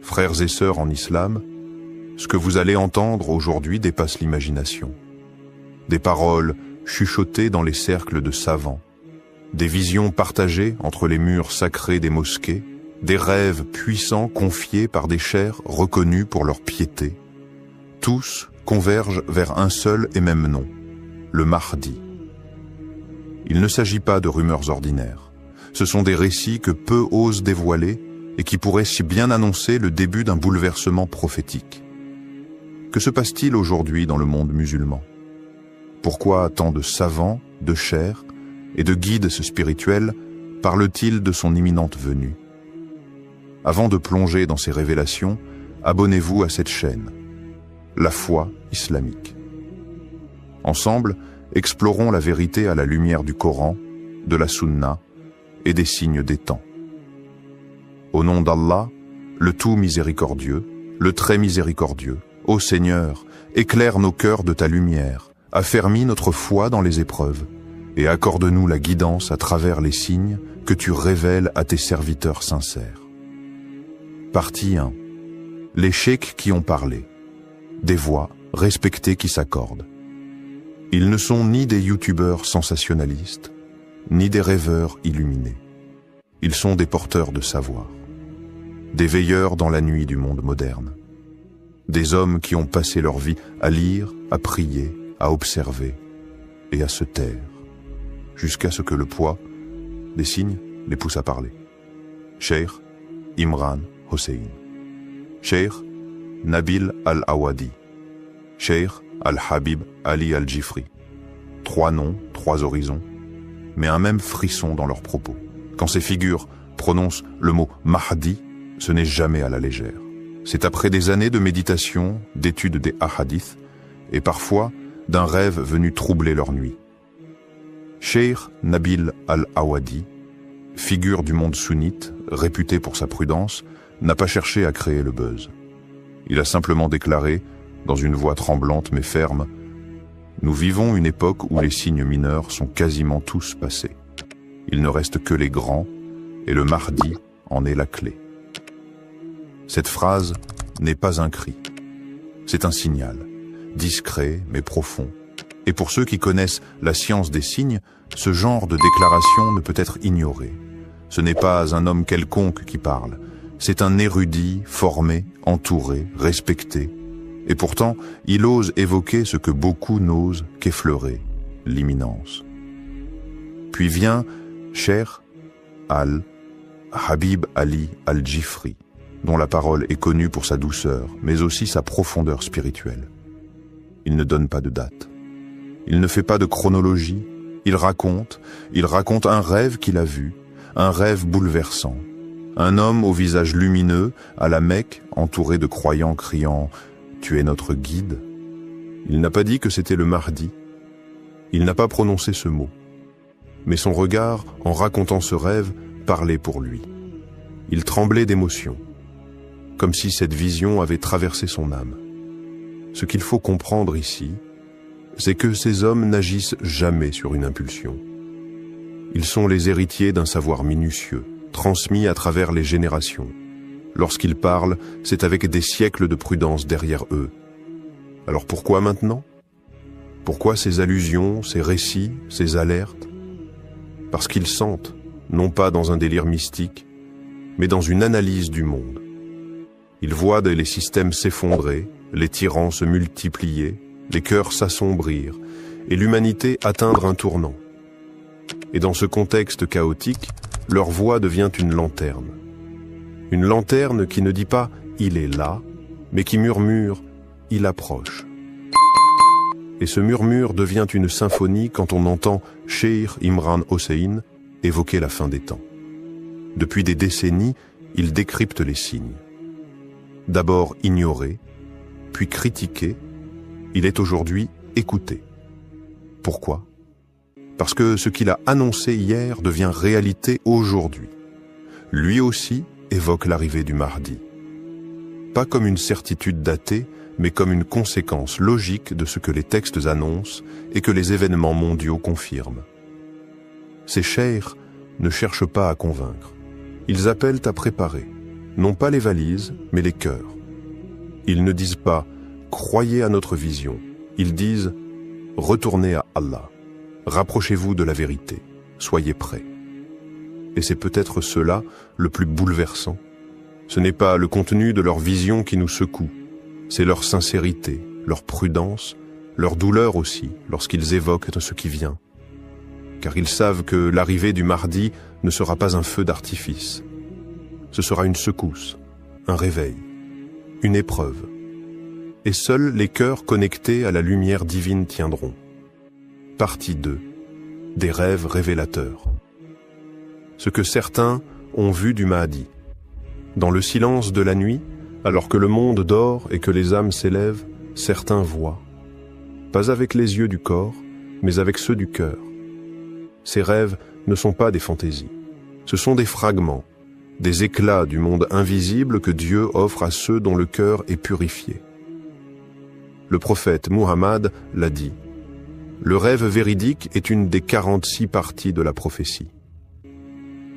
Frères et sœurs en islam, ce que vous allez entendre aujourd'hui dépasse l'imagination. Des paroles chuchotées dans les cercles de savants, des visions partagées entre les murs sacrés des mosquées, des rêves puissants confiés par des chers reconnus pour leur piété. Tous convergent vers un seul et même nom, le Mahdi. Il ne s'agit pas de rumeurs ordinaires. Ce sont des récits que peu osent dévoiler et qui pourraient si bien annoncer le début d'un bouleversement prophétique. Que se passe-t-il aujourd'hui dans le monde musulman? Pourquoi tant de savants, de chers et de guides spirituels parlent-ils de son imminente venue? Avant de plonger dans ces révélations, abonnez-vous à cette chaîne, La Foi Islamique. Ensemble, explorons la vérité à la lumière du Coran, de la Sunna et des signes des temps. Au nom d'Allah, le tout miséricordieux, le très miséricordieux, ô Seigneur, éclaire nos cœurs de ta lumière, affermis notre foi dans les épreuves, et accorde-nous la guidance à travers les signes que tu révèles à tes serviteurs sincères. Partie 1. Les cheikhs qui ont parlé. Des voix respectées qui s'accordent. Ils ne sont ni des youtubeurs sensationnalistes, ni des rêveurs illuminés. Ils sont des porteurs de savoir, des veilleurs dans la nuit du monde moderne, des hommes qui ont passé leur vie à lire, à prier, à observer et à se taire, jusqu'à ce que le poids des signes les pousse à parler. Cheikh Imran Hossein, Cheikh Nabil Al-Awadi, Cheikh Al-Habib Ali Al-Jifri. 3 noms, 3 horizons, mais un même frisson dans leurs propos. Quand ces figures prononcent le mot Mahdi, ce n'est jamais à la légère. C'est après des années de méditation, d'étude des hadiths, et parfois d'un rêve venu troubler leur nuit. Cheikh Nabil Al-Awadi, figure du monde sunnite, réputé pour sa prudence, n'a pas cherché à créer le buzz. Il a simplement déclaré, dans une voix tremblante mais ferme, « Nous vivons une époque où les signes mineurs sont quasiment tous passés. Il ne reste que les grands, et le Mahdi en est la clé. » Cette phrase n'est pas un cri. C'est un signal, discret mais profond. Et pour ceux qui connaissent la science des signes, ce genre de déclaration ne peut être ignoré. Ce n'est pas un homme quelconque qui parle. C'est un érudit, formé, entouré, respecté. Et pourtant, il ose évoquer ce que beaucoup n'osent qu'effleurer, l'imminence. Puis vient Cheikh Al-Habib Ali Al-Jifri, dont la parole est connue pour sa douceur, mais aussi sa profondeur spirituelle. Il ne donne pas de date. Il ne fait pas de chronologie. Il raconte un rêve qu'il a vu, un rêve bouleversant. Un homme au visage lumineux, à la Mecque, entouré de croyants criant « Tu es notre guide ». Il n'a pas dit que c'était le Mahdi. Il n'a pas prononcé ce mot. Mais son regard, en racontant ce rêve, parlait pour lui. Il tremblait d'émotion, comme si cette vision avait traversé son âme. Ce qu'il faut comprendre ici, c'est que ces hommes n'agissent jamais sur une impulsion. Ils sont les héritiers d'un savoir minutieux, transmis à travers les générations. Lorsqu'ils parlent, c'est avec des siècles de prudence derrière eux. Alors pourquoi maintenant? Pourquoi ces allusions, ces récits, ces alertes? Parce qu'ils sentent, non pas dans un délire mystique, mais dans une analyse du monde. Ils voient les systèmes s'effondrer, les tyrans se multiplier, les cœurs s'assombrir, et l'humanité atteindre un tournant. Et dans ce contexte chaotique, leur voix devient une lanterne. Une lanterne qui ne dit pas « il est là », mais qui murmure « il approche ». Et ce murmure devient une symphonie quand on entend Cheikh Imran Hossein évoquer la fin des temps. Depuis des décennies, il décrypte les signes. D'abord ignoré, puis critiqué, il est aujourd'hui écouté. Pourquoi? Parce que ce qu'il a annoncé hier devient réalité aujourd'hui. Lui aussi évoque l'arrivée du Mahdi. Pas comme une certitude datée, mais comme une conséquence logique de ce que les textes annoncent et que les événements mondiaux confirment. Ces cheikhs ne cherchent pas à convaincre. Ils appellent à préparer. non pas les valises, mais les cœurs. Ils ne disent pas « croyez à notre vision », ils disent « retournez à Allah, rapprochez-vous de la vérité, soyez prêts ». Et c'est peut-être cela le plus bouleversant. Ce n'est pas le contenu de leur vision qui nous secoue, c'est leur sincérité, leur prudence, leur douleur aussi lorsqu'ils évoquent ce qui vient. Car ils savent que l'arrivée du Mahdi ne sera pas un feu d'artifice. Ce sera une secousse, un réveil, une épreuve. Et seuls les cœurs connectés à la lumière divine tiendront. Partie 2. Des rêves révélateurs. Ce que certains ont vu du Mahdi. Dans le silence de la nuit, alors que le monde dort et que les âmes s'élèvent, certains voient. Pas avec les yeux du corps, mais avec ceux du cœur. Ces rêves ne sont pas des fantaisies. Ce sont des fragments, des éclats du monde invisible que Dieu offre à ceux dont le cœur est purifié. Le prophète Muhammad l'a dit. Le rêve véridique est une des 46 parties de la prophétie.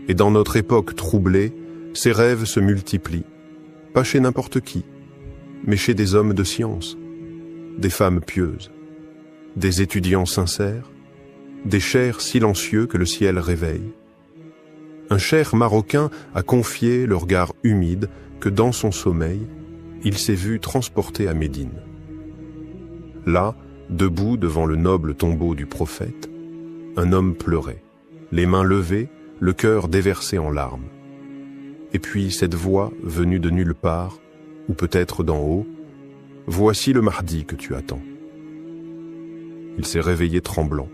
Et dans notre époque troublée, ces rêves se multiplient, pas chez n'importe qui, mais chez des hommes de science, des femmes pieuses, des étudiants sincères, des chers silencieux que le ciel réveille. Un cheikh marocain a confié le regard humide que dans son sommeil, il s'est vu transporté à Médine. Là, debout devant le noble tombeau du prophète, un homme pleurait, les mains levées, le cœur déversé en larmes. Et puis cette voix venue de nulle part, ou peut-être d'en haut, « Voici le Mahdi que tu attends ». Il s'est réveillé tremblant.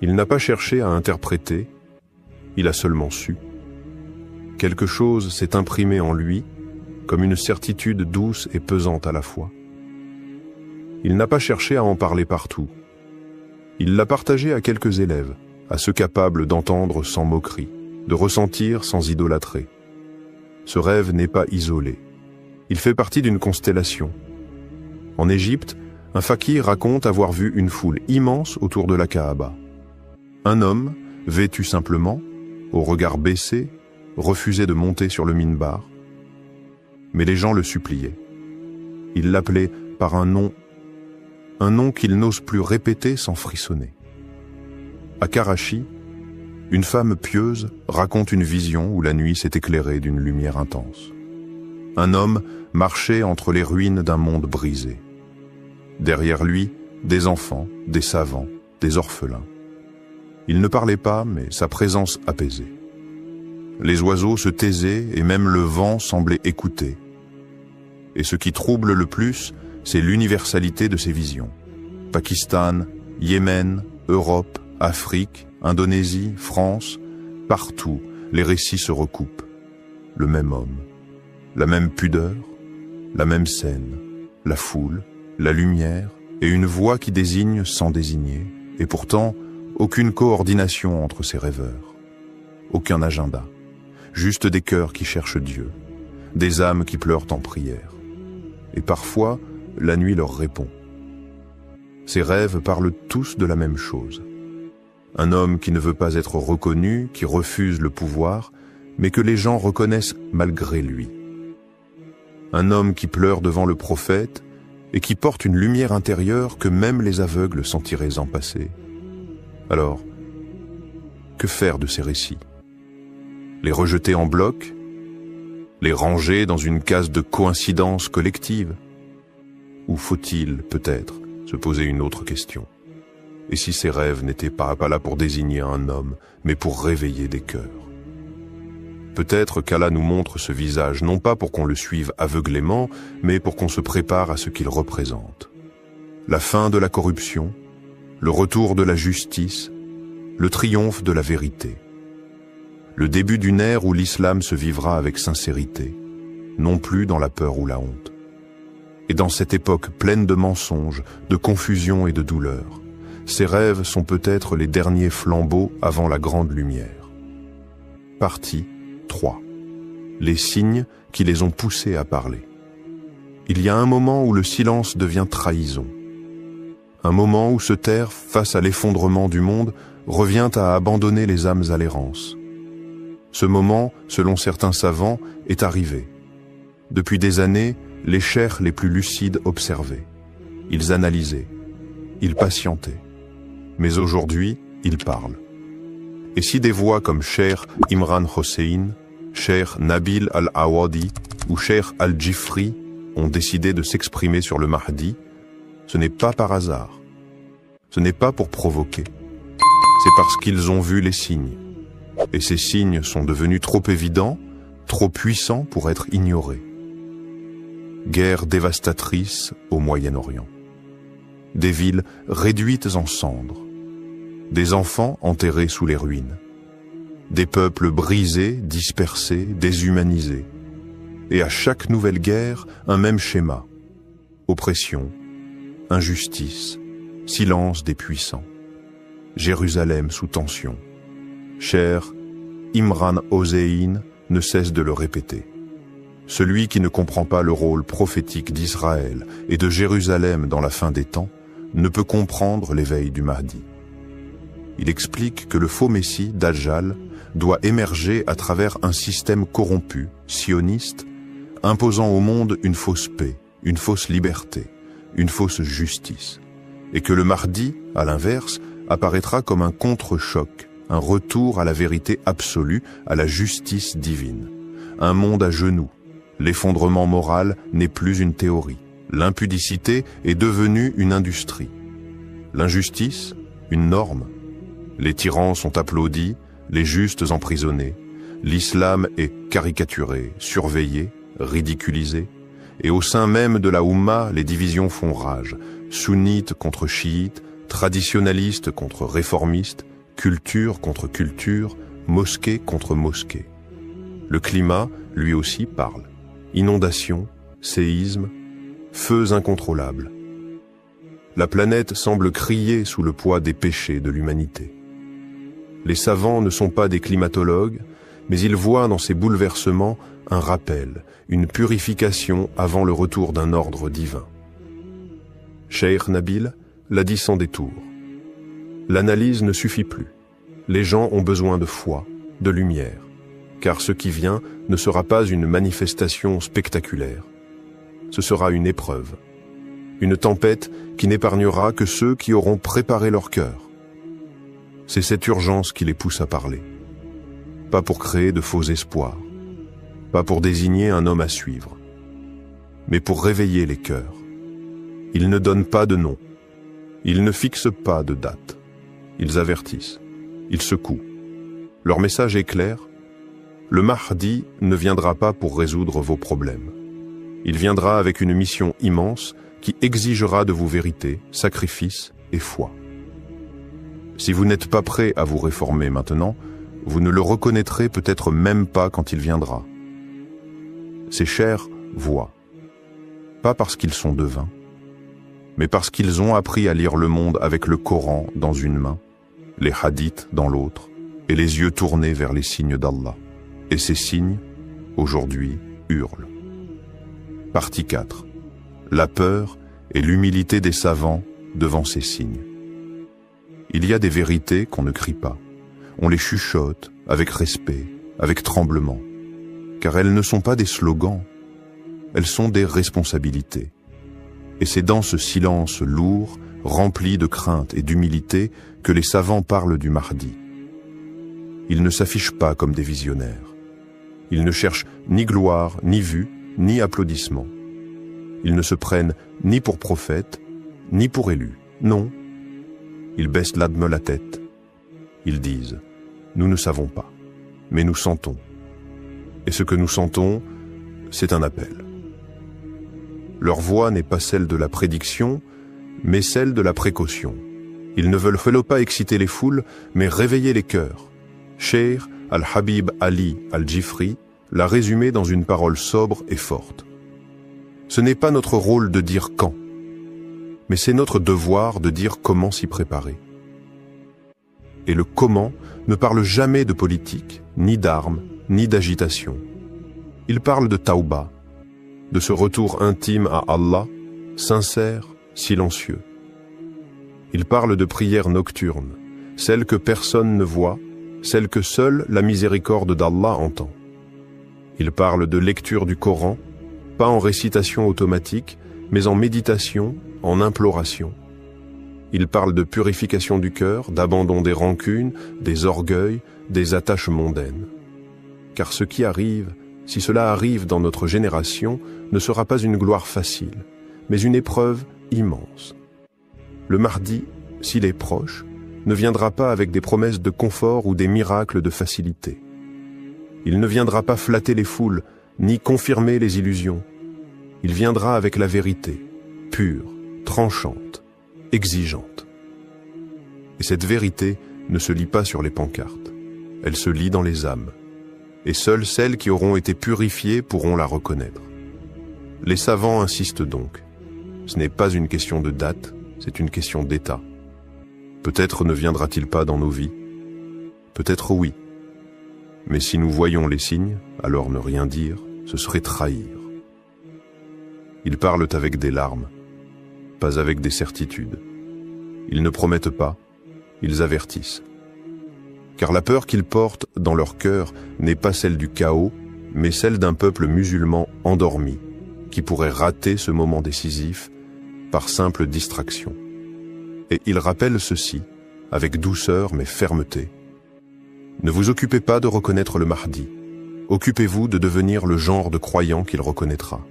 Il n'a pas cherché à interpréter, il a seulement su. Quelque chose s'est imprimé en lui, comme une certitude douce et pesante à la fois. Il n'a pas cherché à en parler partout. Il l'a partagé à quelques élèves, à ceux capables d'entendre sans moquerie, de ressentir sans idolâtrer. Ce rêve n'est pas isolé. Il fait partie d'une constellation. En Égypte, un fakir raconte avoir vu une foule immense autour de la Kaaba. Un homme, vêtu simplement, au regard baissé, refusait de monter sur le minbar. Mais les gens le suppliaient. Ils l'appelaient par un nom qu'il n'ose plus répéter sans frissonner. À Karachi, une femme pieuse raconte une vision où la nuit s'est éclairée d'une lumière intense. Un homme marchait entre les ruines d'un monde brisé. Derrière lui, des enfants, des savants, des orphelins. Il ne parlait pas, mais sa présence apaisait. Les oiseaux se taisaient et même le vent semblait écouter. Et ce qui trouble le plus, c'est l'universalité de ces visions. Pakistan, Yémen, Europe, Afrique, Indonésie, France, partout, les récits se recoupent. Le même homme, la même pudeur, la même scène, la foule, la lumière et une voix qui désigne sans désigner, et pourtant aucune coordination entre ces rêveurs, aucun agenda, juste des cœurs qui cherchent Dieu, des âmes qui pleurent en prière. Et parfois, la nuit leur répond. Ces rêves parlent tous de la même chose. Un homme qui ne veut pas être reconnu, qui refuse le pouvoir, mais que les gens reconnaissent malgré lui. Un homme qui pleure devant le prophète et qui porte une lumière intérieure que même les aveugles sentiraient en passer. Alors, que faire de ces récits? Les rejeter en bloc? Les ranger dans une case de coïncidence collective? Ou faut-il, peut-être, se poser une autre question? Et si ces rêves n'étaient pas là pour désigner un homme, mais pour réveiller des cœurs? Peut-être qu'Allah nous montre ce visage, non pas pour qu'on le suive aveuglément, mais pour qu'on se prépare à ce qu'il représente. La fin de la corruption, le retour de la justice, le triomphe de la vérité. Le début d'une ère où l'islam se vivra avec sincérité, non plus dans la peur ou la honte. Et dans cette époque pleine de mensonges, de confusion et de douleur, ces rêves sont peut-être les derniers flambeaux avant la grande lumière. Partie 3. Les signes qui les ont poussés à parler. Il y a un moment où le silence devient trahison. Un moment où se taire face à l'effondrement du monde revient à abandonner les âmes à l'errance. Ce moment, selon certains savants, est arrivé. Depuis des années, les cheikhs les plus lucides observaient. Ils analysaient. Ils patientaient. Mais aujourd'hui, ils parlent. Et si des voix comme Cheikh Imran Hossein, Cheikh Nabil Al-Awadi ou Cheikh Al-Jifri ont décidé de s'exprimer sur le Mahdi, ce n'est pas par hasard. Ce n'est pas pour provoquer. C'est parce qu'ils ont vu les signes. Et ces signes sont devenus trop évidents, trop puissants pour être ignorés. Guerre dévastatrice au Moyen-Orient. Des villes réduites en cendres. Des enfants enterrés sous les ruines. Des peuples brisés, dispersés, déshumanisés. Et à chaque nouvelle guerre, un même schéma. Oppression, injustice, silence des puissants. Jérusalem sous tension. Cheikh Imran Hossein ne cesse de le répéter. Celui qui ne comprend pas le rôle prophétique d'Israël et de Jérusalem dans la fin des temps ne peut comprendre l'éveil du Mahdi. Il explique que le faux Messie, Dajjal, doit émerger à travers un système corrompu, sioniste, imposant au monde une fausse paix, une fausse liberté, une fausse justice. Et que le Mahdi, à l'inverse, apparaîtra comme un contre-choc, un retour à la vérité absolue, à la justice divine. Un monde à genoux. L'effondrement moral n'est plus une théorie. L'impudicité est devenue une industrie. L'injustice, une norme. Les tyrans sont applaudis, les justes emprisonnés. L'islam est caricaturé, surveillé, ridiculisé. Et au sein même de la Oumma, les divisions font rage. Sunnites contre chiites, traditionnalistes contre réformistes, culture contre culture, mosquée contre mosquée. Le climat, lui aussi, parle. Inondations, séismes, feux incontrôlables. La planète semble crier sous le poids des péchés de l'humanité. Les savants ne sont pas des climatologues, mais ils voient dans ces bouleversements un rappel, une purification avant le retour d'un ordre divin. Cheikh Nabil l'a dit sans détour. L'analyse ne suffit plus. Les gens ont besoin de foi, de lumière, car ce qui vient ne sera pas une manifestation spectaculaire. Ce sera une épreuve, une tempête qui n'épargnera que ceux qui auront préparé leur cœur. C'est cette urgence qui les pousse à parler. Pas pour créer de faux espoirs, pas pour désigner un homme à suivre, mais pour réveiller les cœurs. Ils ne donnent pas de nom, ils ne fixent pas de date, ils avertissent, ils secouent. Leur message est clair, le Mahdi ne viendra pas pour résoudre vos problèmes. Il viendra avec une mission immense qui exigera de vous vérité, sacrifice et foi. Si vous n'êtes pas prêt à vous réformer maintenant, vous ne le reconnaîtrez peut-être même pas quand il viendra. Ces chers voient, pas parce qu'ils sont devins, mais parce qu'ils ont appris à lire le monde avec le Coran dans une main, les hadiths dans l'autre, et les yeux tournés vers les signes d'Allah. Et ces signes, aujourd'hui, hurlent. Partie 4. La peur et l'humilité des savants devant ces signes. Il y a des vérités qu'on ne crie pas. On les chuchote avec respect, avec tremblement. Car elles ne sont pas des slogans, elles sont des responsabilités. Et c'est dans ce silence lourd, rempli de crainte et d'humilité, que les savants parlent du Mahdi. Ils ne s'affichent pas comme des visionnaires. Ils ne cherchent ni gloire, ni vue, ni applaudissements. Ils ne se prennent ni pour prophètes, ni pour élus. Non. Ils baissent l'âme la tête. Ils disent, nous ne savons pas, mais nous sentons. Et ce que nous sentons, c'est un appel. Leur voix n'est pas celle de la prédiction, mais celle de la précaution. Ils ne veulent pas exciter les foules, mais réveiller les cœurs. Cheikh Al-Habib Ali Al-Jifri l'a résumé dans une parole sobre et forte. Ce n'est pas notre rôle de dire quand, mais c'est notre devoir de dire comment s'y préparer. Et le comment ne parle jamais de politique, ni d'armes, ni d'agitation. Il parle de tauba, de ce retour intime à Allah, sincère, silencieux. Il parle de prières nocturnes, celles que personne ne voit, celle que seule la miséricorde d'Allah entend. Il parle de lecture du Coran, pas en récitation automatique, mais en méditation, en imploration. Il parle de purification du cœur, d'abandon des rancunes, des orgueils, des attaches mondaines. Car ce qui arrive, si cela arrive dans notre génération, ne sera pas une gloire facile, mais une épreuve immense. Le Mahdi, s'il est proche, ne viendra pas avec des promesses de confort ou des miracles de facilité. Il ne viendra pas flatter les foules, ni confirmer les illusions. Il viendra avec la vérité, pure, tranchante, exigeante. Et cette vérité ne se lit pas sur les pancartes, elle se lit dans les âmes. Et seules celles qui auront été purifiées pourront la reconnaître. Les savants insistent donc. Ce n'est pas une question de date, c'est une question d'état. Peut-être ne viendra-t-il pas dans nos vies. Peut-être oui. Mais si nous voyons les signes, alors ne rien dire, ce serait trahir. Ils parlent avec des larmes, pas avec des certitudes. Ils ne promettent pas, ils avertissent. Car la peur qu'ils portent dans leur cœur n'est pas celle du chaos, mais celle d'un peuple musulman endormi, qui pourrait rater ce moment décisif par simple distraction. Et ils rappellent ceci, avec douceur mais fermeté. Ne vous occupez pas de reconnaître le Mahdi, occupez-vous de devenir le genre de croyant qu'il reconnaîtra.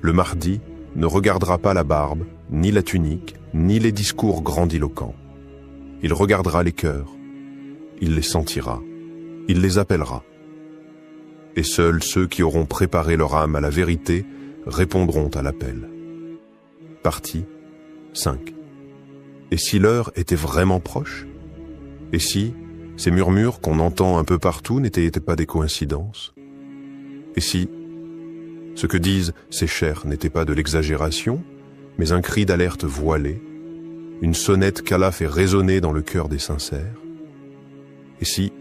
Le Mahdi ne regardera pas la barbe, ni la tunique, ni les discours grandiloquents. Il regardera les cœurs, il les sentira, il les appellera. Et seuls ceux qui auront préparé leur âme à la vérité répondront à l'appel. Partie 5. Et si l'heure était vraiment proche? Et si ces murmures qu'on entend un peu partout n'étaient pas des coïncidences? Et si ce que disent ces chers n'était pas de l'exagération, mais un cri d'alerte voilé, une sonnette qu'Allah fait résonner dans le cœur des sincères? Et si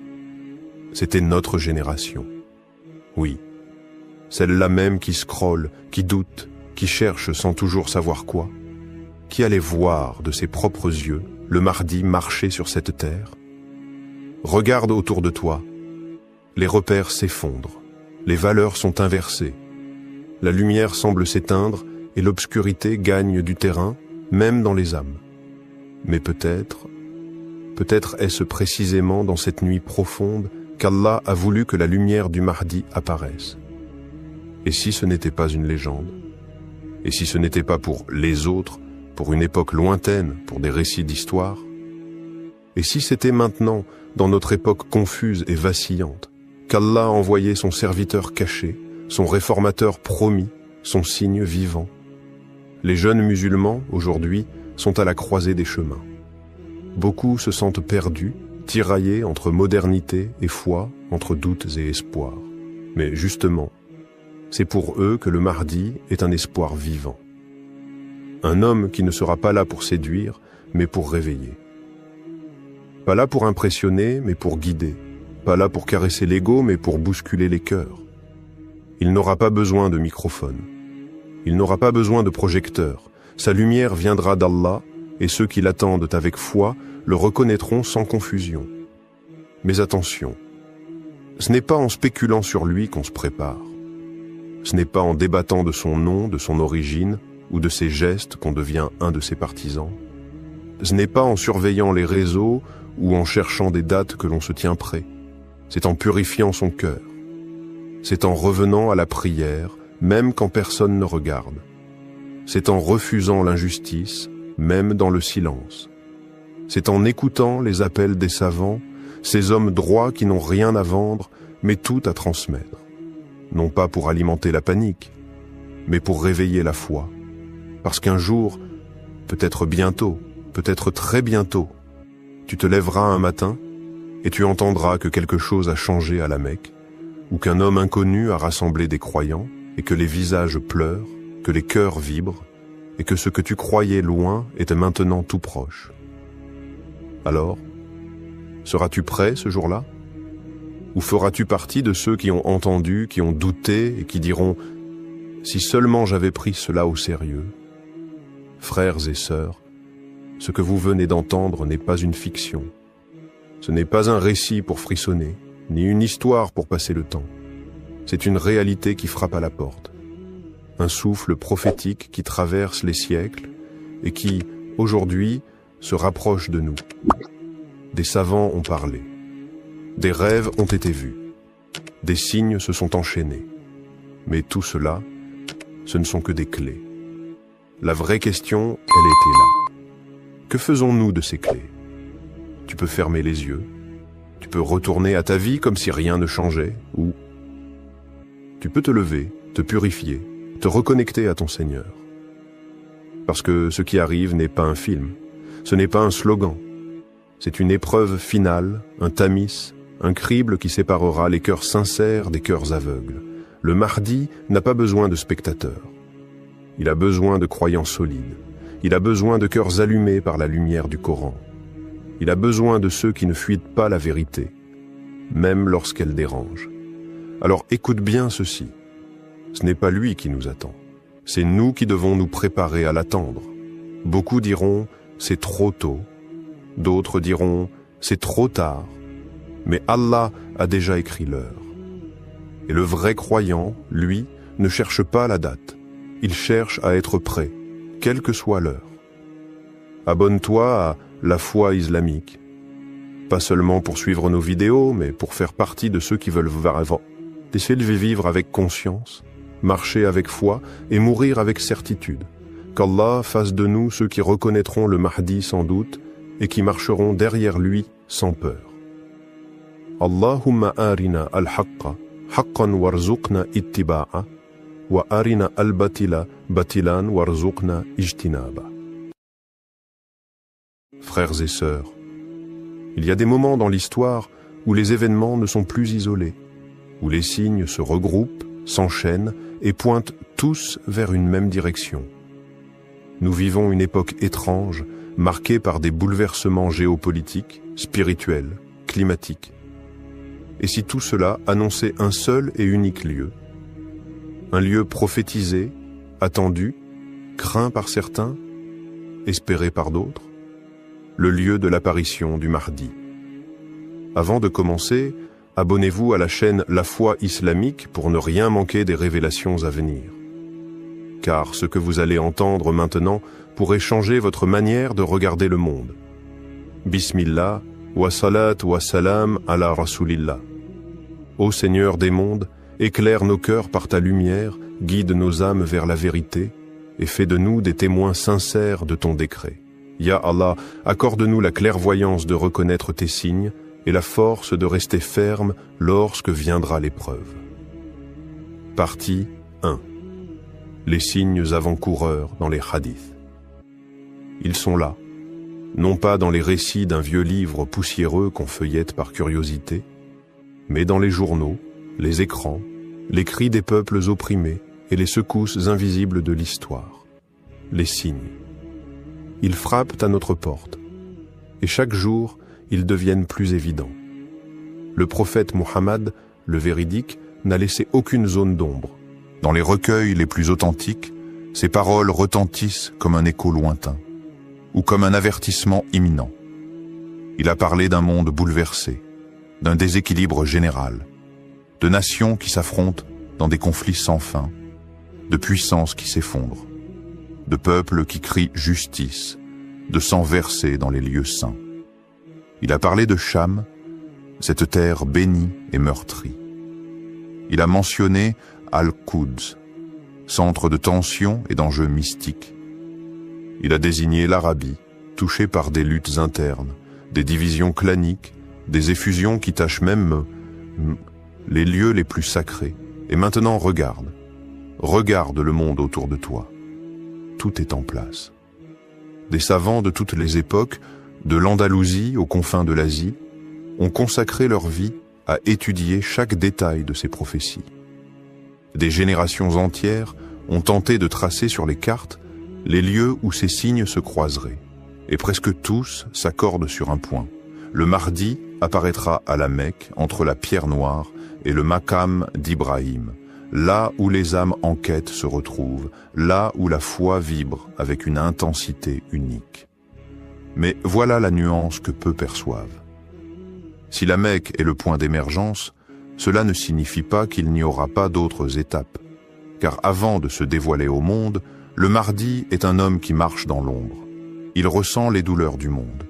c'était notre génération? Oui, celle-là même qui scrolle, qui doute, qui cherche sans toujours savoir quoi, qui allait voir de ses propres yeux le Mahdi marcher sur cette terre? Regarde autour de toi, les repères s'effondrent, les valeurs sont inversées, la lumière semble s'éteindre et l'obscurité gagne du terrain, même dans les âmes. Mais peut-être est-ce précisément dans cette nuit profonde qu'Allah a voulu que la lumière du Mahdi apparaisse. Et si ce n'était pas une légende? Et si ce n'était pas pour les autres, pour une époque lointaine, pour des récits d'histoire? Et si c'était maintenant, dans notre époque confuse et vacillante, qu'Allah a envoyé son serviteur caché, son réformateur promis, son signe vivant? Les jeunes musulmans, aujourd'hui, sont à la croisée des chemins. Beaucoup se sentent perdus, tiraillés entre modernité et foi, entre doutes et espoirs. Mais justement, c'est pour eux que le Mahdi est un espoir vivant. Un homme qui ne sera pas là pour séduire, mais pour réveiller. Pas là pour impressionner, mais pour guider. Pas là pour caresser l'ego, mais pour bousculer les cœurs. Il n'aura pas besoin de microphone. Il n'aura pas besoin de projecteur. Sa lumière viendra d'Allah, et ceux qui l'attendent avec foi le reconnaîtront sans confusion. Mais attention, ce n'est pas en spéculant sur lui qu'on se prépare. Ce n'est pas en débattant de son nom, de son origine, ou de ses gestes qu'on devient un de ses partisans. Ce n'est pas en surveillant les réseaux ou en cherchant des dates que l'on se tient prêt. C'est en purifiant son cœur. C'est en revenant à la prière, même quand personne ne regarde. C'est en refusant l'injustice, même dans le silence. C'est en écoutant les appels des savants, ces hommes droits qui n'ont rien à vendre, mais tout à transmettre. Non pas pour alimenter la panique, mais pour réveiller la foi. Parce qu'un jour, peut-être bientôt, peut-être très bientôt, tu te lèveras un matin et tu entendras que quelque chose a changé à la Mecque, ou qu'un homme inconnu a rassemblé des croyants, et que les visages pleurent, que les cœurs vibrent, et que ce que tu croyais loin était maintenant tout proche. Alors, seras-tu prêt ce jour-là? Ou feras-tu partie de ceux qui ont entendu, qui ont douté et qui diront « Si seulement j'avais pris cela au sérieux ». Frères et sœurs, ce que vous venez d'entendre n'est pas une fiction. Ce n'est pas un récit pour frissonner, ni une histoire pour passer le temps. C'est une réalité qui frappe à la porte. Un souffle prophétique qui traverse les siècles et qui, aujourd'hui, se rapproche de nous. Des savants ont parlé. Des rêves ont été vus. Des signes se sont enchaînés. Mais tout cela, ce ne sont que des clés. La vraie question, elle était là. Que faisons-nous de ces clés? Tu peux fermer les yeux. Tu peux retourner à ta vie comme si rien ne changeait, ou tu peux te lever, te purifier, te reconnecter à ton Seigneur. Parce que ce qui arrive n'est pas un film, ce n'est pas un slogan. C'est une épreuve finale, un tamis, un crible qui séparera les cœurs sincères des cœurs aveugles. Le Mahdi n'a pas besoin de spectateurs. Il a besoin de croyants solides. Il a besoin de cœurs allumés par la lumière du Coran. Il a besoin de ceux qui ne fuient pas la vérité, même lorsqu'elle dérange. Alors écoute bien ceci. Ce n'est pas lui qui nous attend. C'est nous qui devons nous préparer à l'attendre. Beaucoup diront « c'est trop tôt ». D'autres diront « c'est trop tard ». Mais Allah a déjà écrit l'heure. Et le vrai croyant, lui, ne cherche pas la date. Il cherche à être prêt, quelle que soit l'heure. Abonne-toi à La Foi Islamique. Pas seulement pour suivre nos vidéos, mais pour faire partie de ceux qui veulent vivre avec conscience, marcher avec foi et mourir avec certitude. Qu'Allah fasse de nous ceux qui reconnaîtront le Mahdi sans doute et qui marcheront derrière lui sans peur. Allahumma arina al-haqqa haqqan warzuqna ittiba'a wa arina al-batila batilan warzuqna ijtinaba. Frères et sœurs, il y a des moments dans l'histoire où les événements ne sont plus isolés, où les signes se regroupent, s'enchaînent et pointent tous vers une même direction. Nous vivons une époque étrange, marquée par des bouleversements géopolitiques, spirituels, climatiques. Et si tout cela annonçait un seul et unique lieu, un lieu prophétisé, attendu, craint par certains, espéré par d'autres, le lieu de l'apparition du Mahdi. Avant de commencer, abonnez-vous à la chaîne La Foi Islamique pour ne rien manquer des révélations à venir. Car ce que vous allez entendre maintenant pourrait changer votre manière de regarder le monde. Bismillah, wa salat wa salam ala rasulillah. Ô Seigneur des mondes, éclaire nos cœurs par ta lumière, guide nos âmes vers la vérité et fais de nous des témoins sincères de ton décret. Ya Allah, accorde-nous la clairvoyance de reconnaître tes signes et la force de rester ferme lorsque viendra l'épreuve. Partie 1. Les signes avant-coureurs dans les hadiths. Ils sont là, non pas dans les récits d'un vieux livre poussiéreux qu'on feuillette par curiosité, mais dans les journaux, les écrans, les cris des peuples opprimés et les secousses invisibles de l'histoire. Les signes. Ils frappent à notre porte, et chaque jour, ils deviennent plus évidents. Le prophète Muhammad, le véridique, n'a laissé aucune zone d'ombre. Dans les recueils les plus authentiques, ses paroles retentissent comme un écho lointain, ou comme un avertissement imminent. Il a parlé d'un monde bouleversé, d'un déséquilibre général, de nations qui s'affrontent dans des conflits sans fin, de puissances qui s'effondrent, de peuples qui crient justice, de sang versé dans les lieux saints. Il a parlé de Cham, cette terre bénie et meurtrie. Il a mentionné Al-Quds, centre de tensions et d'enjeux mystiques. Il a désigné l'Arabie, touchée par des luttes internes, des divisions claniques, des effusions qui tachent même les lieux les plus sacrés. Et maintenant regarde le monde autour de toi. Tout est en place. Des savants de toutes les époques, de l'Andalousie aux confins de l'Asie, ont consacré leur vie à étudier chaque détail de ces prophéties. Des générations entières ont tenté de tracer sur les cartes les lieux où ces signes se croiseraient, et presque tous s'accordent sur un point. Le Mahdi apparaîtra à la Mecque entre la pierre noire et le Maqam d'Ibrahim, là où les âmes en quête se retrouvent, là où la foi vibre avec une intensité unique. Mais voilà la nuance que peu perçoivent. Si la Mecque est le point d'émergence, cela ne signifie pas qu'il n'y aura pas d'autres étapes. Car avant de se dévoiler au monde, le Mahdi est un homme qui marche dans l'ombre. Il ressent les douleurs du monde.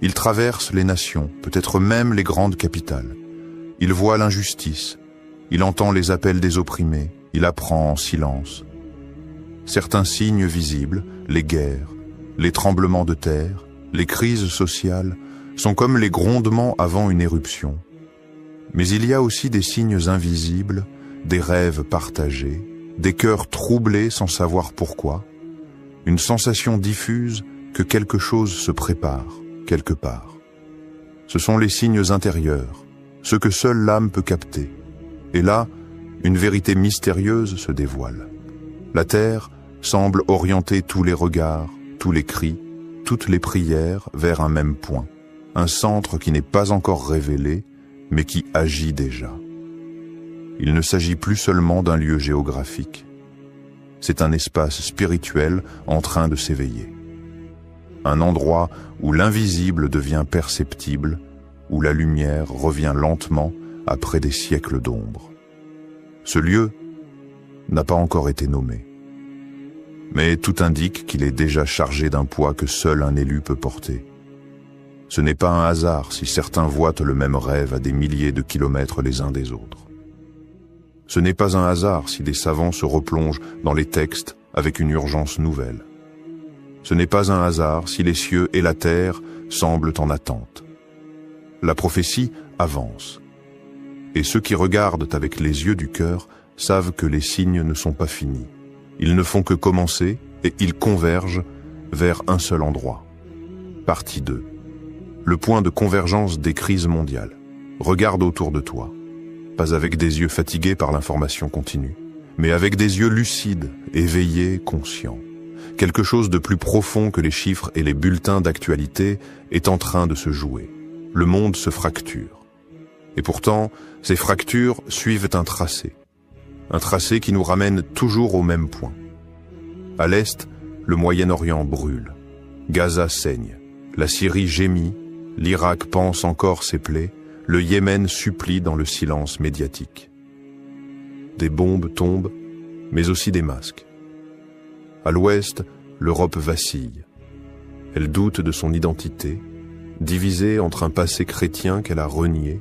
Il traverse les nations, peut-être même les grandes capitales. Il voit l'injustice. Il entend les appels des opprimés. Il apprend en silence. Certains signes visibles, les guerres, les tremblements de terre, les crises sociales, sont comme les grondements avant une éruption. Mais il y a aussi des signes invisibles, des rêves partagés, des cœurs troublés sans savoir pourquoi, une sensation diffuse que quelque chose se prépare, quelque part. Ce sont les signes intérieurs, ceux que seule l'âme peut capter. Et là, une vérité mystérieuse se dévoile. La terre semble orienter tous les regards, tous les cris, toutes les prières vers un même point. Un centre qui n'est pas encore révélé, mais qui agit déjà. Il ne s'agit plus seulement d'un lieu géographique. C'est un espace spirituel en train de s'éveiller. Un endroit où l'invisible devient perceptible, où la lumière revient lentement après des siècles d'ombre. Ce lieu n'a pas encore été nommé. Mais tout indique qu'il est déjà chargé d'un poids que seul un élu peut porter. Ce n'est pas un hasard si certains voient le même rêve à des milliers de kilomètres les uns des autres. Ce n'est pas un hasard si des savants se replongent dans les textes avec une urgence nouvelle. Ce n'est pas un hasard si les cieux et la terre semblent en attente. La prophétie avance. Et ceux qui regardent avec les yeux du cœur savent que les signes ne sont pas finis. Ils ne font que commencer et ils convergent vers un seul endroit. Partie 2. Le point de convergence des crises mondiales. Regarde autour de toi. Pas avec des yeux fatigués par l'information continue, mais avec des yeux lucides, éveillés, conscients. Quelque chose de plus profond que les chiffres et les bulletins d'actualité est en train de se jouer. Le monde se fracture. Et pourtant, ces fractures suivent un tracé. Un tracé qui nous ramène toujours au même point. À l'est, le Moyen-Orient brûle. Gaza saigne. La Syrie gémit. L'Irak pense encore ses plaies. Le Yémen supplie dans le silence médiatique. Des bombes tombent, mais aussi des masques. À l'ouest, l'Europe vacille. Elle doute de son identité, divisée entre un passé chrétien qu'elle a renié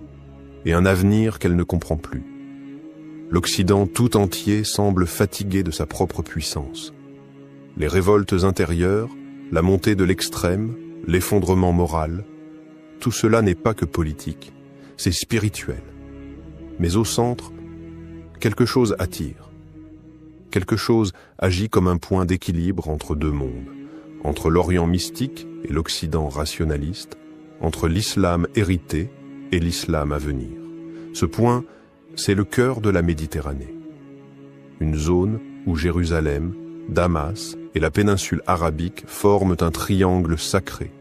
et un avenir qu'elle ne comprend plus. L'Occident tout entier semble fatigué de sa propre puissance. Les révoltes intérieures, la montée de l'extrême, l'effondrement moral, tout cela n'est pas que politique, c'est spirituel. Mais au centre, quelque chose attire. Quelque chose agit comme un point d'équilibre entre deux mondes, entre l'Orient mystique et l'Occident rationaliste, entre l'islam hérité et l'islam à venir. Ce point, c'est le cœur de la Méditerranée. Une zone où Jérusalem, Damas et la péninsule arabique forment un triangle sacré.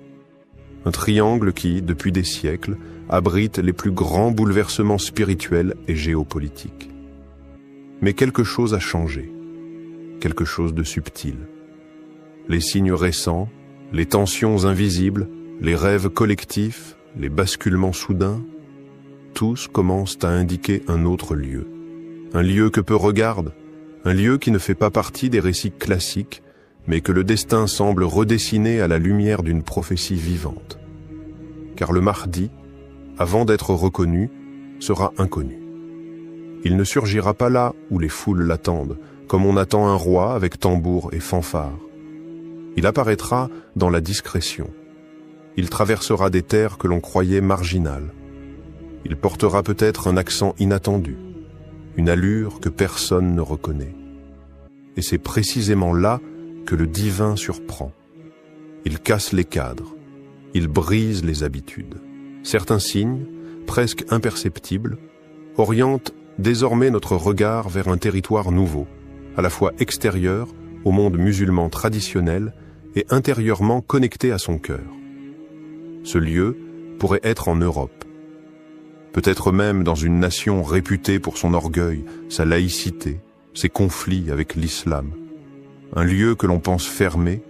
Un triangle qui, depuis des siècles, abrite les plus grands bouleversements spirituels et géopolitiques. Mais quelque chose a changé, quelque chose de subtil. Les signes récents, les tensions invisibles, les rêves collectifs, les basculements soudains, tous commencent à indiquer un autre lieu. Un lieu que peu regardent, un lieu qui ne fait pas partie des récits classiques, mais que le destin semble redessiner à la lumière d'une prophétie vivante. Car le Mahdi, avant d'être reconnu, sera inconnu. Il ne surgira pas là où les foules l'attendent, comme on attend un roi avec tambour et fanfare. Il apparaîtra dans la discrétion. Il traversera des terres que l'on croyait marginales. Il portera peut-être un accent inattendu, une allure que personne ne reconnaît. Et c'est précisément là que le divin surprend. Il casse les cadres, il brise les habitudes. Certains signes, presque imperceptibles, orientent désormais notre regard vers un territoire nouveau, à la fois extérieur au monde musulman traditionnel et intérieurement connecté à son cœur. Ce lieu pourrait être en Europe, peut-être même dans une nation réputée pour son orgueil, sa laïcité, ses conflits avec l'islam. Un lieu que l'on pense fermé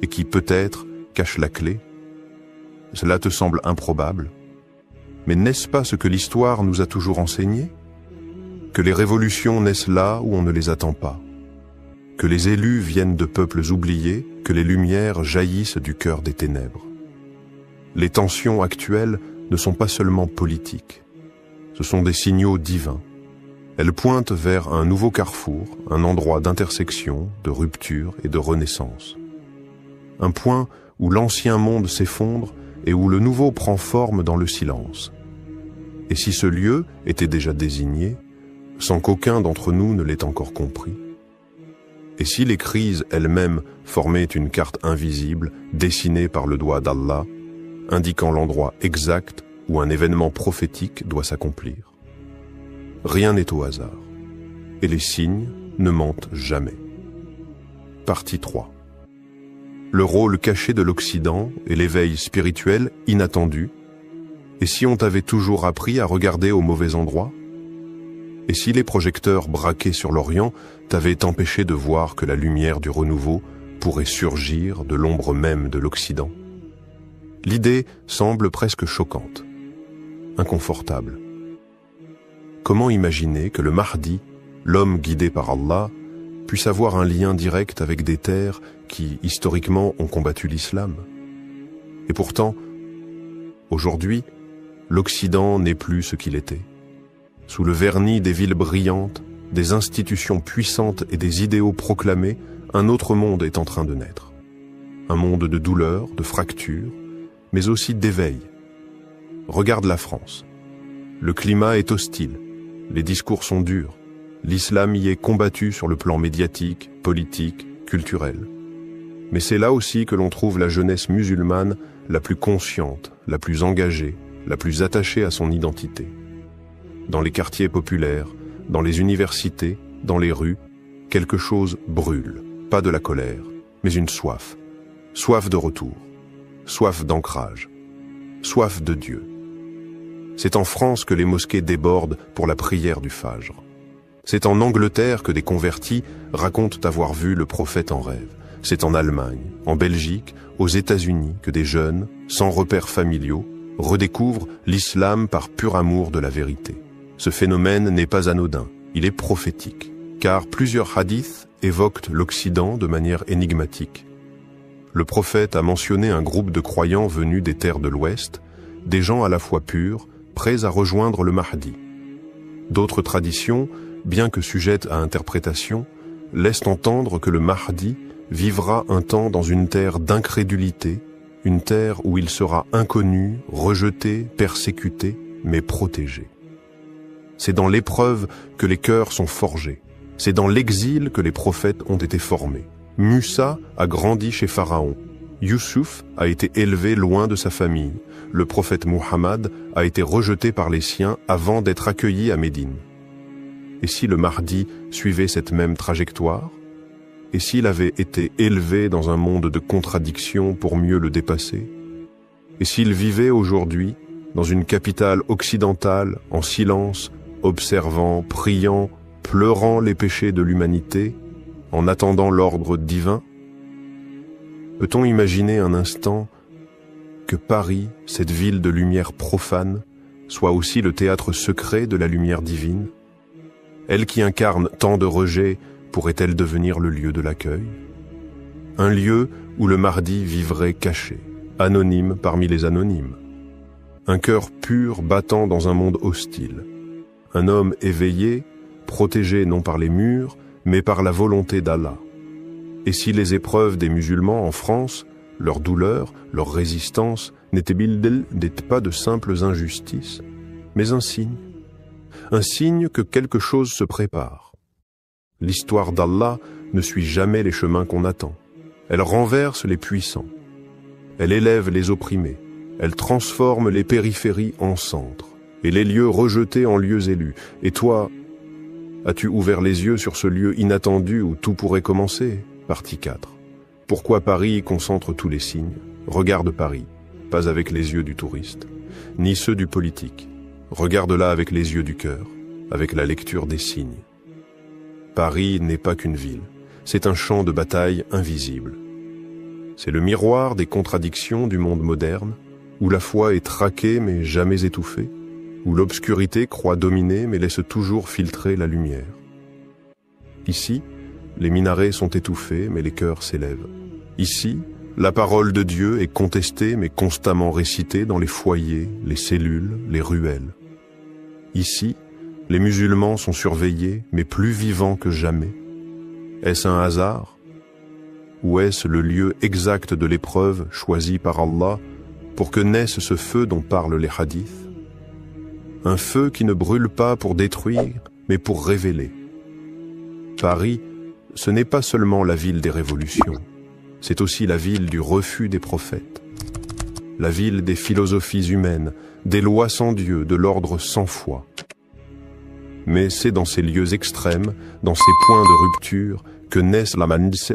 et qui peut-être cache la clé. Cela te semble improbable? Mais n'est-ce pas ce que l'histoire nous a toujours enseigné? Que les révolutions naissent là où on ne les attend pas. Que les élus viennent de peuples oubliés, que les lumières jaillissent du cœur des ténèbres. Les tensions actuelles ne sont pas seulement politiques. Ce sont des signaux divins. Elles pointent vers un nouveau carrefour, un endroit d'intersection, de rupture et de renaissance. Un point où l'ancien monde s'effondre et où le nouveau prend forme dans le silence. Et si ce lieu était déjà désigné, sans qu'aucun d'entre nous ne l'ait encore compris? Et si les crises elles-mêmes formaient une carte invisible, dessinée par le doigt d'Allah, indiquant l'endroit exact où un événement prophétique doit s'accomplir? Rien n'est au hasard, et les signes ne mentent jamais. Partie 3. Le rôle caché de l'Occident et l'éveil spirituel inattendu. Et si on t'avait toujours appris à regarder au mauvais endroit? Et si les projecteurs braqués sur l'Orient t'avaient empêché de voir que la lumière du renouveau pourrait surgir de l'ombre même de l'Occident? L'idée semble presque choquante, inconfortable. Comment imaginer que le Mahdi, l'homme guidé par Allah, puisse avoir un lien direct avec des terres qui, historiquement, ont combattu l'islam? Et pourtant, aujourd'hui, l'Occident n'est plus ce qu'il était. Sous le vernis des villes brillantes, des institutions puissantes et des idéaux proclamés, un autre monde est en train de naître. Un monde de douleur, de fractures, mais aussi d'éveil. Regarde la France. Le climat est hostile, les discours sont durs, l'islam y est combattu sur le plan médiatique, politique, culturel. Mais c'est là aussi que l'on trouve la jeunesse musulmane la plus consciente, la plus engagée, la plus attachée à son identité. Dans les quartiers populaires, dans les universités, dans les rues, quelque chose brûle, pas de la colère, mais une soif. Soif de retour, soif d'ancrage, soif de Dieu. C'est en France que les mosquées débordent pour la prière du Fajr. C'est en Angleterre que des convertis racontent avoir vu le prophète en rêve. C'est en Allemagne, en Belgique, aux États-Unis que des jeunes, sans repères familiaux, redécouvrent l'islam par pur amour de la vérité. Ce phénomène n'est pas anodin, il est prophétique, car plusieurs hadiths évoquent l'Occident de manière énigmatique. Le prophète a mentionné un groupe de croyants venus des terres de l'Ouest, des gens à la fois purs, prêts à rejoindre le Mahdi. D'autres traditions, bien que sujettes à interprétation, laissent entendre que le Mahdi vivra un temps dans une terre d'incrédulité, une terre où il sera inconnu, rejeté, persécuté, mais protégé. C'est dans l'épreuve que les cœurs sont forgés. C'est dans l'exil que les prophètes ont été formés. Musa a grandi chez Pharaon. Youssouf a été élevé loin de sa famille. Le prophète Muhammad a été rejeté par les siens avant d'être accueilli à Médine. Et si le Mahdi suivait cette même trajectoire? Et s'il avait été élevé dans un monde de contradictions pour mieux le dépasser? Et s'il vivait aujourd'hui dans une capitale occidentale, en silence, observant, priant, pleurant les péchés de l'humanité, en attendant l'ordre divin? Peut-on imaginer un instant que Paris, cette ville de lumière profane, soit aussi le théâtre secret de la lumière divine? Elle qui incarne tant de rejets, pourrait-elle devenir le lieu de l'accueil? Un lieu où le Mahdi vivrait caché, anonyme parmi les anonymes. Un cœur pur battant dans un monde hostile. Un homme éveillé, protégé non par les murs, mais par la volonté d'Allah. Et si les épreuves des musulmans en France, leur douleur, leur résistance, n'étaient pas de simples injustices, mais un signe que quelque chose se prépare. L'histoire d'Allah ne suit jamais les chemins qu'on attend. Elle renverse les puissants. Elle élève les opprimés. Elle transforme les périphéries en centres et les lieux rejetés en lieux élus. Et toi, as-tu ouvert les yeux sur ce lieu inattendu où tout pourrait commencer? Partie 4. Pourquoi Paris concentre tous les signes? Regarde Paris, pas avec les yeux du touriste, ni ceux du politique. Regarde-la avec les yeux du cœur, avec la lecture des signes. Paris n'est pas qu'une ville, c'est un champ de bataille invisible. C'est le miroir des contradictions du monde moderne, où la foi est traquée mais jamais étouffée. où l'obscurité croit dominer mais laisse toujours filtrer la lumière. Ici, les minarets sont étouffés mais les cœurs s'élèvent. Ici, la parole de Dieu est contestée mais constamment récitée dans les foyers, les cellules, les ruelles. Ici, les musulmans sont surveillés mais plus vivants que jamais. Est-ce un hasard? Ou est-ce le lieu exact de l'épreuve choisi par Allah pour que naisse ce feu dont parlent les hadiths? Un feu qui ne brûle pas pour détruire, mais pour révéler. Paris, ce n'est pas seulement la ville des révolutions, c'est aussi la ville du refus des prophètes, la ville des philosophies humaines, des lois sans Dieu, de l'ordre sans foi. Mais c'est dans ces lieux extrêmes, dans ces points de rupture, que naissent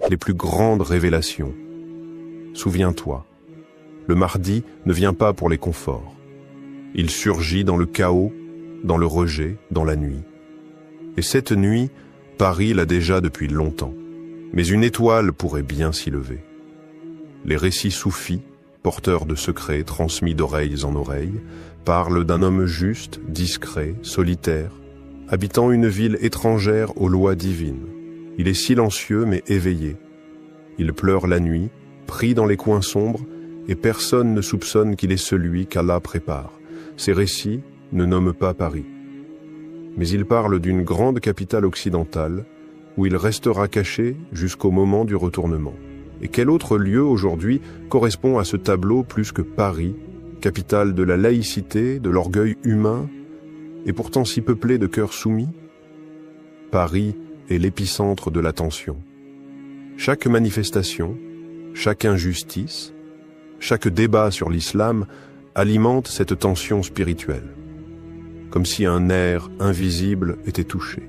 les plus grandes révélations. Souviens-toi, le Mahdi ne vient pas pour les conforts. Il surgit dans le chaos, dans le rejet, dans la nuit. Et cette nuit, Paris l'a déjà depuis longtemps. Mais une étoile pourrait bien s'y lever. Les récits soufis, porteurs de secrets transmis d'oreilles en oreilles, parlent d'un homme juste, discret, solitaire, habitant une ville étrangère aux lois divines. Il est silencieux mais éveillé. Il pleure la nuit, pris dans les coins sombres, et personne ne soupçonne qu'il est celui qu'Allah prépare. Ces récits ne nomment pas Paris. Mais ils parlent d'une grande capitale occidentale, où il restera caché jusqu'au moment du retournement. Et quel autre lieu aujourd'hui correspond à ce tableau plus que Paris, capitale de la laïcité, de l'orgueil humain, et pourtant si peuplée de cœurs soumis? Paris est l'épicentre de la tension. Chaque manifestation, chaque injustice, chaque débat sur l'islam alimente cette tension spirituelle, comme si un nerf invisible était touché,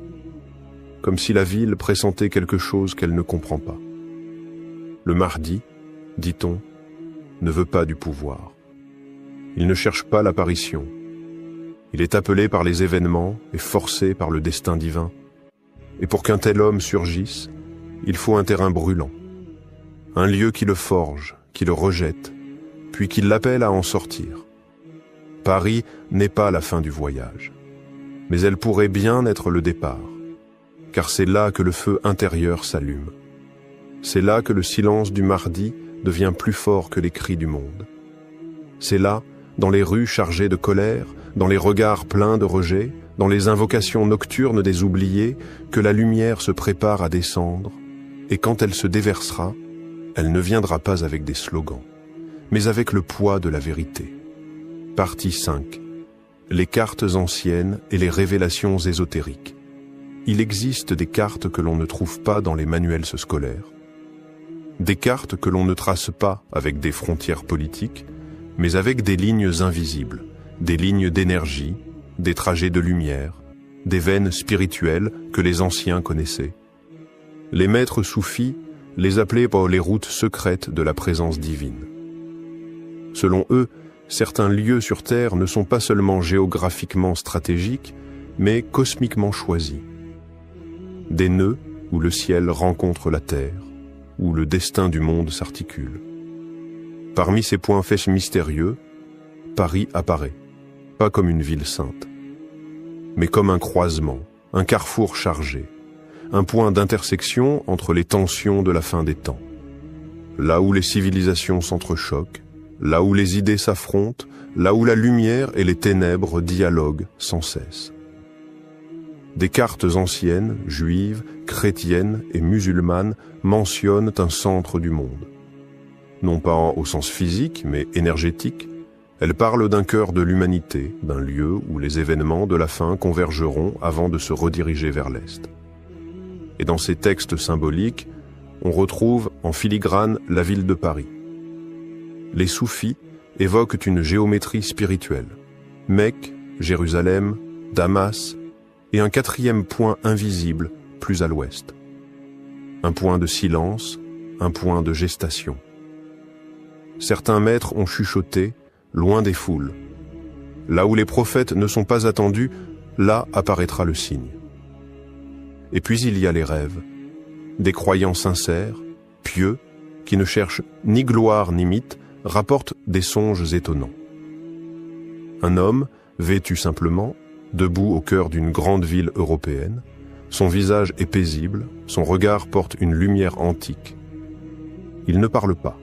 comme si la ville pressentait quelque chose qu'elle ne comprend pas. Le Mahdi, dit-on, ne veut pas du pouvoir. Il ne cherche pas l'apparition. Il est appelé par les événements et forcé par le destin divin. Et pour qu'un tel homme surgisse, il faut un terrain brûlant, un lieu qui le forge, qui le rejette, puis qui l'appelle à en sortir. Paris n'est pas la fin du voyage, mais elle pourrait bien être le départ, car c'est là que le feu intérieur s'allume. C'est là que le silence du Mahdi devient plus fort que les cris du monde. C'est là, dans les rues chargées de colère, dans les regards pleins de rejet, dans les invocations nocturnes des oubliés, que la lumière se prépare à descendre, et quand elle se déversera, elle ne viendra pas avec des slogans, mais avec le poids de la vérité. Partie 5. Les cartes anciennes et les révélations ésotériques. Il existe des cartes que l'on ne trouve pas dans les manuels scolaires, des cartes que l'on ne trace pas avec des frontières politiques, mais avec des lignes invisibles, des lignes d'énergie, des trajets de lumière, des veines spirituelles que les anciens connaissaient. Les maîtres soufis les appelaient par les routes secrètes de la présence divine. Selon eux, certains lieux sur Terre ne sont pas seulement géographiquement stratégiques, mais cosmiquement choisis. Des nœuds où le ciel rencontre la Terre, où le destin du monde s'articule. Parmi ces points faits mystérieux, Paris apparaît, pas comme une ville sainte, mais comme un croisement, un carrefour chargé, un point d'intersection entre les tensions de la fin des temps. Là où les civilisations s'entrechoquent, là où les idées s'affrontent, là où la lumière et les ténèbres dialoguent sans cesse. Des cartes anciennes, juives, chrétiennes et musulmanes mentionnent un centre du monde. Non pas au sens physique, mais énergétique, elles parlent d'un cœur de l'humanité, d'un lieu où les événements de la fin convergeront avant de se rediriger vers l'Est. Et dans ces textes symboliques, on retrouve en filigrane la ville de Paris. Les soufis évoquent une géométrie spirituelle. Mecque, Jérusalem, Damas, et un quatrième point invisible plus à l'ouest. Un point de silence, un point de gestation. Certains maîtres ont chuchoté, loin des foules. Là où les prophètes ne sont pas attendus, là apparaîtra le signe. Et puis il y a les rêves, des croyants sincères, pieux, qui ne cherchent ni gloire ni mythe, rapportent des songes étonnants. Un homme, vêtu simplement, debout au cœur d'une grande ville européenne. Son visage est paisible, son regard porte une lumière antique. Il ne parle pas,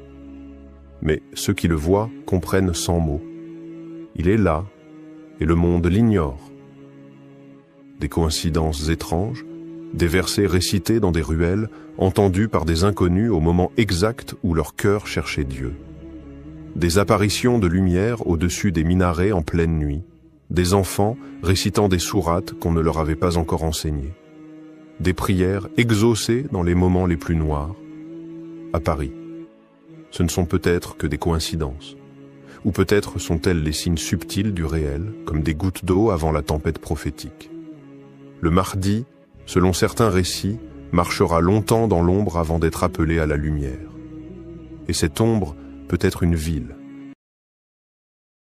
mais ceux qui le voient comprennent sans mots. Il est là, et le monde l'ignore. Des coïncidences étranges, des versets récités dans des ruelles, entendus par des inconnus au moment exact où leur cœur cherchait Dieu. Des apparitions de lumière au-dessus des minarets en pleine nuit, des enfants récitant des sourates qu'on ne leur avait pas encore enseignées, des prières exaucées dans les moments les plus noirs. À Paris, ce ne sont peut-être que des coïncidences, ou peut-être sont-elles les signes subtils du réel, comme des gouttes d'eau avant la tempête prophétique. Le Mahdi, selon certains récits, marchera longtemps dans l'ombre avant d'être appelé à la lumière. Et cette ombre peut être une ville,